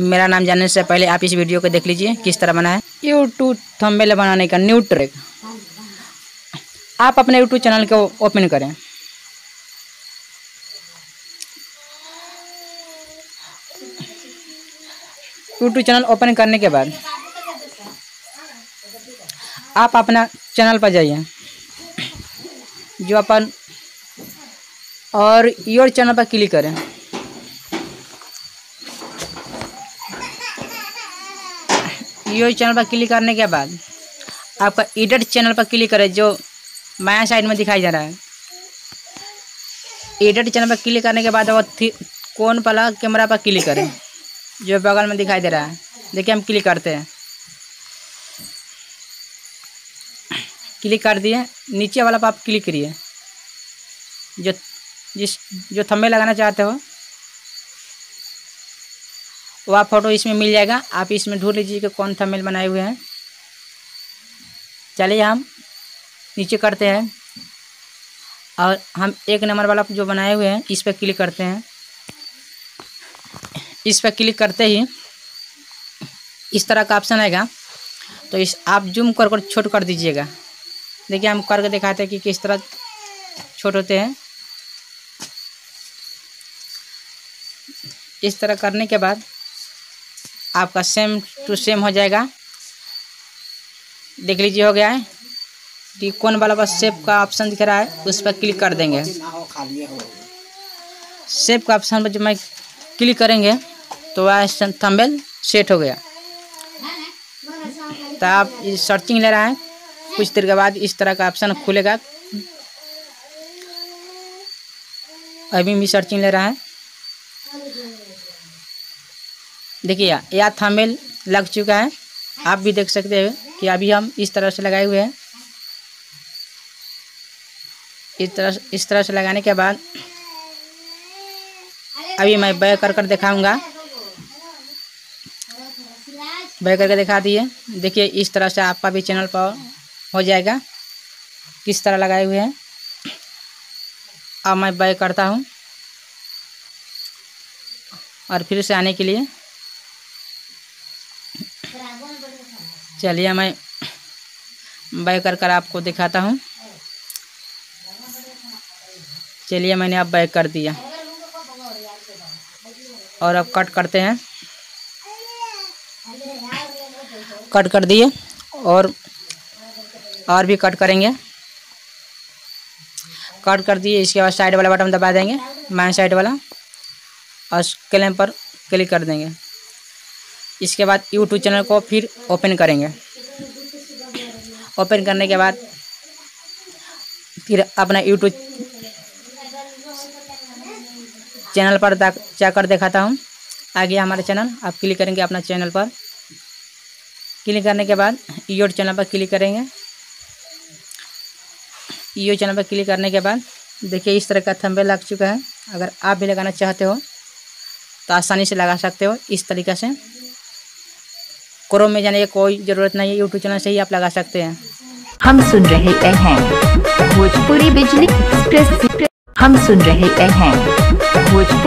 मेरा नाम जानने से पहले आप इस वीडियो को देख लीजिए किस तरह बना है। यूट्यूब थंबनेल बनाने का न्यू ट्रिक। आप अपने यूट्यूब चैनल को ओपन करें। यूट्यूब चैनल ओपन करने के बाद आप अपना चैनल पर जाइए जो अपन और योर चैनल पर क्लिक करें। योर चैनल पर क्लिक करने के बाद आपका एडिट चैनल पर क्लिक करें जो बायां साइड में दिखाई दे रहा है। एडिट चैनल पर क्लिक करने के बाद वो कौन वाला कैमरा पर क्लिक करें जो बगल में दिखाई दे रहा है। देखिए हम क्लिक करते हैं। क्लिक कर दिए, नीचे वाला पर आप क्लिक करिए। जो थंबनेल लगाना चाहते हो वह फोटो इसमें मिल जाएगा। आप इसमें ढूंढ लीजिए कि कौन थंबनेल बनाए हुए हैं। चलिए हम नीचे करते हैं और हम 1 नंबर वाला जो बनाए हुए हैं इस पर क्लिक करते हैं। इस पर क्लिक करते ही इस तरह का ऑप्शन आएगा, तो इस आप जूम कर छोट कर दीजिएगा। देखिए हम करके दिखाते हैं कि किस तरह छोट होते हैं। इस तरह करने के बाद आपका सेम टू सेम हो जाएगा। देख लीजिए हो गया है कि कौन वाला बस सेव का ऑप्शन दिख रहा है उस पर क्लिक कर देंगे। सेव का ऑप्शन पर जब मैं क्लिक करेंगे तो वह थंबनेल सेट हो गया। तो आप सर्चिंग ले रहा है, कुछ देर के बाद इस तरह का ऑप्शन खुलेगा। अभी भी सर्चिंग ले रहा है। देखिए यह थंबनेल लग चुका है। आप भी देख सकते हैं कि अभी हम इस तरह से लगाए हुए हैं। इस तरह से लगाने के बाद अभी मैं बैक कर दिखाऊंगा। बैक करके दिखा दिए। देखिए इस तरह से आपका भी चैनल पर हो जाएगा किस तरह लगाए हुए हैं। अब मैं बैक करता हूं और फिर से आने के लिए चलिए मैं बैक कर आपको दिखाता हूं। चलिए मैंने अब बैक कर दिया और अब कट करते हैं। कट कर दिए और भी कट करेंगे। कट कर दिए। इसके बाद साइड वाला बटन दबा देंगे, बाएं साइड वाला, और क्लेम पर क्लिक कर देंगे। इसके बाद यूट्यूब चैनल को फिर ओपन करेंगे। ओपन करने के बाद फिर अपना यूट्यूब चैनल पर जाकर दिखाता हूँ। आ गया हमारा चैनल। आप क्लिक करेंगे अपना चैनल पर। क्लिक करने के बाद योर चैनल पर क्लिक करेंगे। योर चैनल पर क्लिक करने के बाद देखिए इस तरह का थंबनेल लग चुका है। अगर आप भी लगाना चाहते हो तो आसानी से लगा सकते हो इस तरीक़े से। क्रोम में जाने की कोई ज़रूरत नहीं है, यूट्यूब चैनल से ही आप लगा सकते हैं। हम सुन रहे हैं भोजपुरी बिजली एक्सप्रेस। हम सुन रहे हैं भोजपुरी